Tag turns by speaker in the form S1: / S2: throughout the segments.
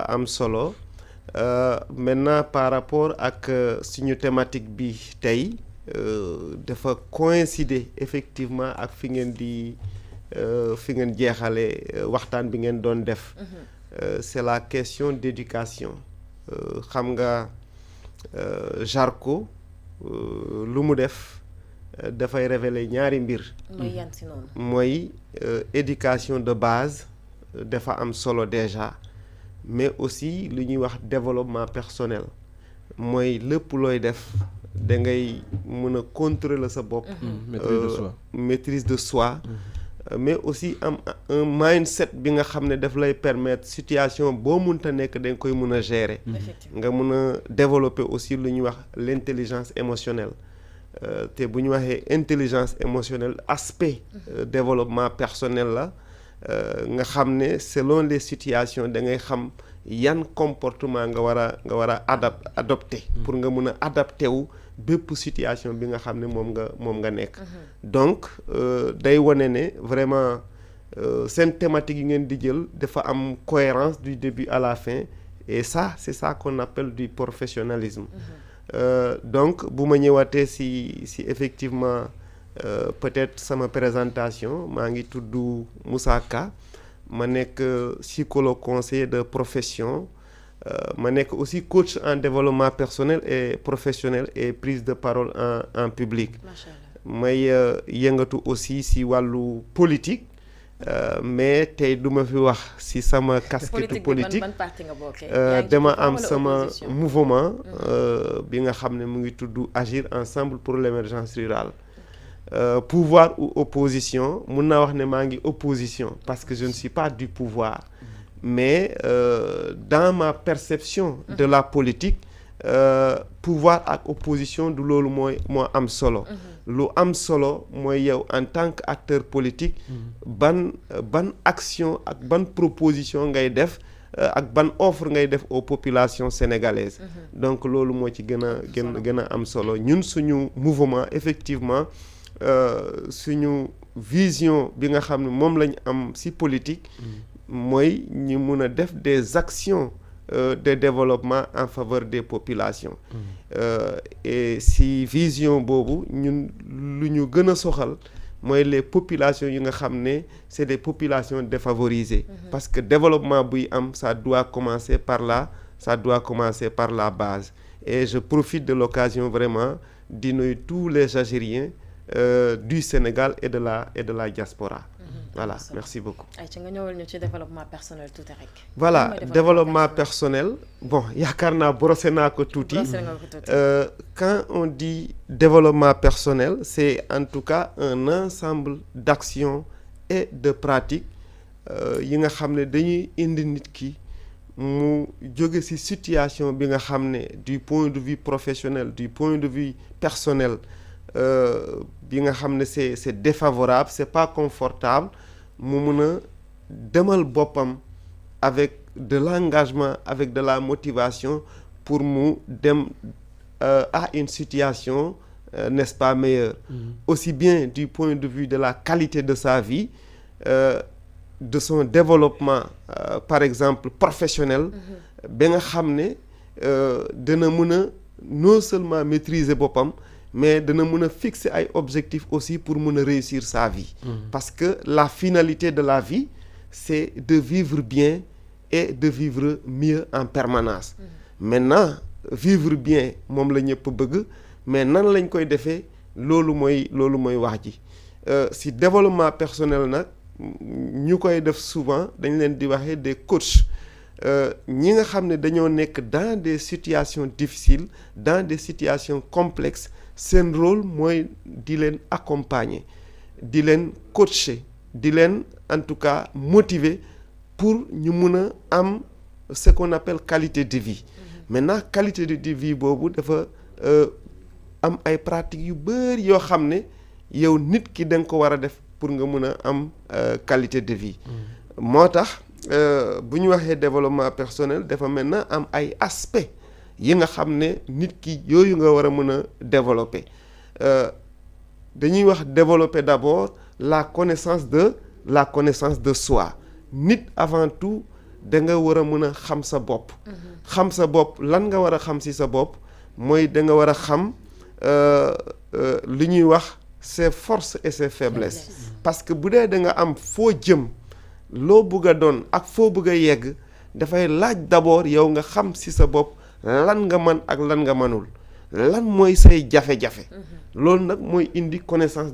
S1: am solo maintenant par rapport ak suñu thématique bi tey dafa coïncider effectivement ak fi ngeen jeexale waxtaan bi ngeen doon def. C'est la question d'éducation xam nga Jarko lu mu def dafay révéler ñaari mbir. mooy éducation de base dafa am solo déjà. Mais aussi lu ñuy wax développement personnel mooy lépp looy def da ngay mën a contrôler sa bopp. Maîtrise de soi. Mais aussi am un mindset bi nga xam ne daf lay permettre situation boo mënta nekk da nga koy mën a gérer. nga mën a développer aussi lu ñuy wax l'intelligence émotionnelle te bu ñu waxee intelligence émotionnelle aspect développement personnel la. nga xam ne selon les situations da ngay xam yan comportement nga war a adopter pour nga mën a adapté wu bépp situation bi nga xam ne moom nga nekk. Donc day wane ne vraiment seen thématique yi ngeen di jël dafa am cohérence du début à la fin et ça c'est ça qu'on appelle du professionnalisme. Donc bu ma ñëwaatee si effectivement peut-être sama présentation maa ngi tudd Moussa Ka ma nekk psychologue conseiller de profession ma nekk aussi coach en développement personnel et professionnel et prise de parole en public. may yëngatu aussi si wàllu politique mais tey du ma fi wax si sama casquette politique dama am sama mouvement bi nga xam ne mu ngi tudd Agir ensemble pour l'émergence rurale. Pouvoir ou opposition mun naa wax ne maa ngi opposition parce que je ne suis pas du pouvoir mais dans ma perception de la politique pouvoir ak opposition du loolu moo am solo. lu am solo mooy yow en tant qu'acteur politique ban action ak ban proposition ngay def ak ban offre ngay def aux populations sénégalaises. Donc loolu moo ci gën a am solo ñun suñu mouvement effectivement suñu vision bi nga xam ne moom lañ am ci politique mooy ñu mun a def des actions de développement en faveur des populations. Et ci vision boobu ñun lu ñu gën a soxal mooy les populations yi nga xam ne c'est des populations défavorisées. Parce que développement buy am ça doit commencer par la base. Et je profite de l'occasion vraiment di nuyu tous les Algériens du Sénégal et de la diaspora. Voilà, merci beaucoup.
S2: ayca nga ñëwal ñu ci développement personnel tuuti rek.
S1: Voilà, développement personnel bon yaakaar naa brossé naa ko tuuti. Quand on dit développement personnel c'est en tout cas un ensemble d'actions et de pratiques yi nga xam ne dañuy indi nit ki mu jóge ci situation bi nga xam ne du point de vue professionnel du point de vue personnel bi nga xam ne c'est défavorable c'est pas confortable mu mun a demal boppam avec de l'engagement avec de la motivation pour mu dem à une situation n'est-ce pas meilleure. Aussi bien du point de vue de la qualité de sa vie de son développement par exemple professionnel ba nga xam ne dana mën a non seulement maîtriser boppam mais dana mën a fixer ay objectifs aussi pour mën a réussir sa vie. Parce que la finalité de la vie c'est de vivre bien et de vivre mieux en permanence. Maintenant vivre bien moom la ñëpp bëgg mais nan lañ koy defee loolu mooy wax ji si développement personnel nag ñu koy def souvent dañ leen di waxee des coachs ñi nga xam ne dañoo nekk dans des situations difficiles dans des situations complexes seen rôle mooy di leen accompagner di leen coacher di leen en tout cas motiver pour ñu mun a am ce qu'on appelle qualité de vie. Maintenant qualité de vie boobu dafa am ay pratiques yu bari yoo xam ne yow nit ki da nga ko war a def pour nga mun a am qualité de vie. moo tax bu ñu waxee développement personnel dafa maintenant am ay aspects yi nga xam ne nit ki yooyu nga war a mën a développer dañuy wax développer d'abord la connaissance de soi. Nit avant tout da nga war a mën a xam sa bopp. xam sa bopp lan nga war a xam ci sa bopp mooy da nga war a xam li ñuy wax ses forces et ses faiblesses. parce que bu dee da nga am foo jëm loo bëgg a doon ak foo bëgg a yegg dafay laaj d'abord yow nga xam ci sa bopp lan nga mën ak lan nga mënul lan mooy say jafe-jafe. loolu nag mooy indi connaissance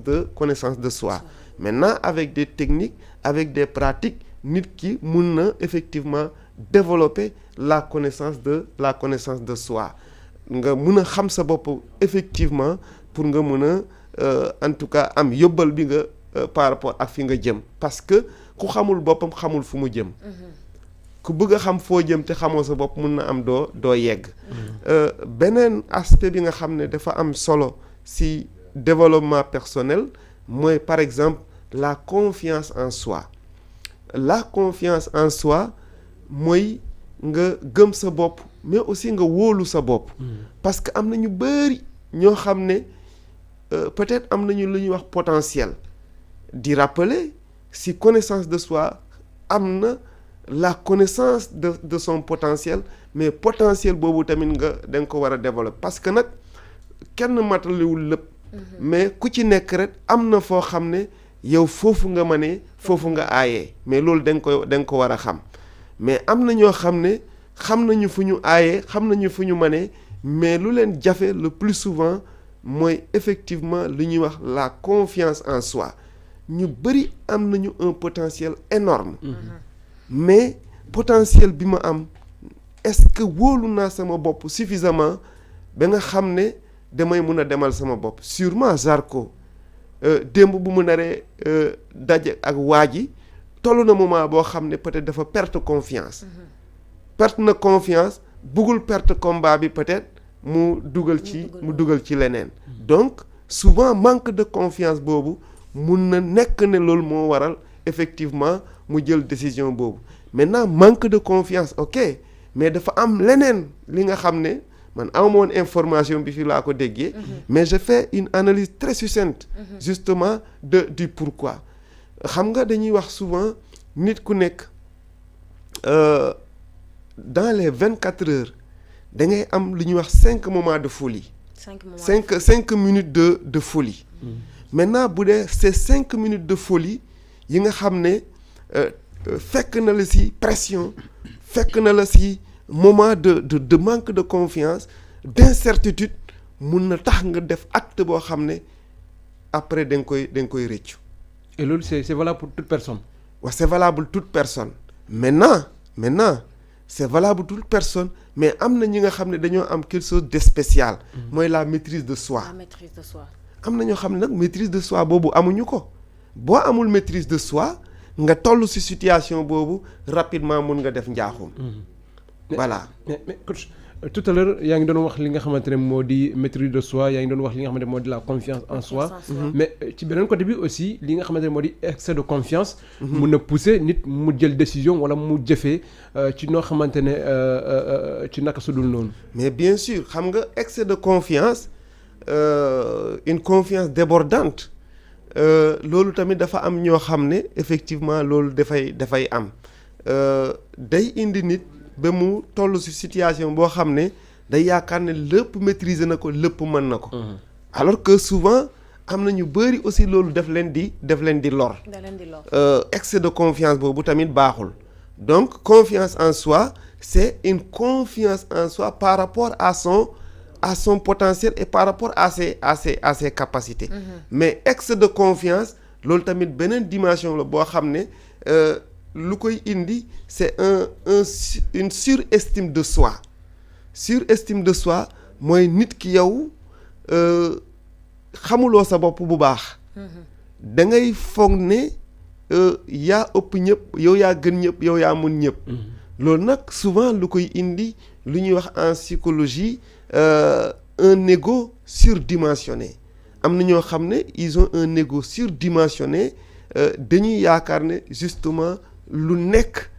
S1: de soi. maintenant avec des techniques avec des pratiques nit ki mun na effectivement développer la connaissance de soi nga mun a xam sa bopp effectivement pour nga mun a en tout cas am yóbbal bi nga par rapport ak fi nga jëm parce que ku xamul boppam xamul fu mu jëm. ku bëgg a xam foo jëm te xamoo sa bopp mun na am doo yegg. beneen aspect bi nga xam ne dafa am solo ci développement personnel mooy par exemple la confiance en soi. la confiance en soi mooy nga gëm sa bopp mais aussi nga wóolu sa bopp. parce que am na ñu bari ñoo xam ne peut-être am nañu lu ñuy wax potentiel. di rappeler si connaissance de soi am na la connaissance de son potentiel mais potentiel boobu tamit da nga ko war a développer parce que nag kenn matalewul lépp. mais ku ci nekk rek am na foo xam ne yow foofu nga mënee foofu nga aayee mais loolu da nga ko war a xam mais am na ñoo xam ne xam nañu fu ñu aayee xam nañu fu ñu mënee mais lu leen jafe le plus souvent mooy effectivement lu ñuy wax la confiance en soi ñu bari am nañu un potentiel énorme mais potentiel bi ma am est-ce que wóolu naa sama bopp suffisamment ba nga xam ne damay mun a demal sama bopp sûrement Zarko démb bu mu naree daje ak waa ji toll na moment boo xam ne peut-être dafa perte confiance perte na confiance bëggul perte combat bi peut-être mu dugal ci leneen donc souvent manque de confiance boobu mun na nekk ne loolu moo waral effectivement mu jël décision boobu maintenant manque de confiance ok mais dafa am leneen li nga xam ne man amoon information bi fi laa ko déggee mais je fais une analyse très succincte justement du pourquoi xam nga dañuy wax souvent nit ku nekk dans les 24 heures da ngay am lu ñuy wax 5 moments de folie. 5 minutes de folie. maintenant bu dee ces 5 minutes de folie yi nga xam ne fekk na la ci pression fekk na la ci moment de manque de confiance d'incertitude mun na tax nga def acte boo xam ne après da nga koy rëccu.
S3: et loolu c'est valable pour toute personne.
S1: waaw c'est valable toute personne maintenant c'est valable toute personne mais am na ñi nga xam ne dañoo am quelque chose de spécial. mooy la maîtrise de soi. am na ñoo xam ne nag maîtrise de soi boobu amuñu ko boo amul maîtrise de soi nga toll ci situation boobu rapidement mun nga def njaaxum. voilà
S3: mais coach tout à l'heure yaa ngi doon wax li nga xamante ne moo di maîtrise de soi yaa ngi doon wax li nga xamante ne moo di la confiance en soi mais ci beneen côté bi aussi li nga xamante ne moo di excès de confiance mun na pousser nit mu jël décision wala mu jëfee ci noo xamante ne ci naka su dul noonu.
S1: mais bien sûr xam nga excès de confiance une confiance débordante loolu tamit dafa am ñoo xam ne effectivement loolu dafay am day indi nit ba mu toll ci situation boo xam ne day yaakaar ne lépp maîtriser na ko lépp mën na ko. alors que souvent am na ñu bari aussi loolu daf leen di lor. excès de confiance boobu tamit baaxul donc confiance en soi c'est une confiance en soi par rapport à son potentiel et par rapport à ses capacités. mais excès de confiance loolu tamit beneen dimension la boo xam ne. lu koy indi c'est une surestime de soi mooy nit ki yow xamuloo sa bopp bu baax. da ngay foog ne yaa ëpp ñëpp yow yaa gën ñëpp yow yaa mun ñëpp. loolu nag souvent lu koy indi lu ñuy wax en psychologie un ego surdimensionné am na ñoo xam ne ils ont un ego surdimensionné dañuy yaakaar ne justement lu nekk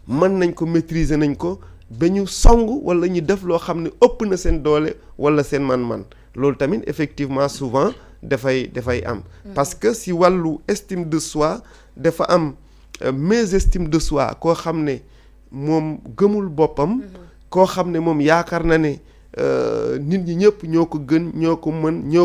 S1: mën nañ ko maîtriser nañ ko ba ñu song wala ñu def loo xam ne ëpp na seen doole wala seen man-man loolu tamit effectivement souvent dafay am. parce que si wàllu estime de soi dafa am mésestime de soi koo xam ne moom gëmul boppam koo xam ne moom yaakaar na ne nit ñi ñëpp ñoo ko gën ñoo ko mën ñoo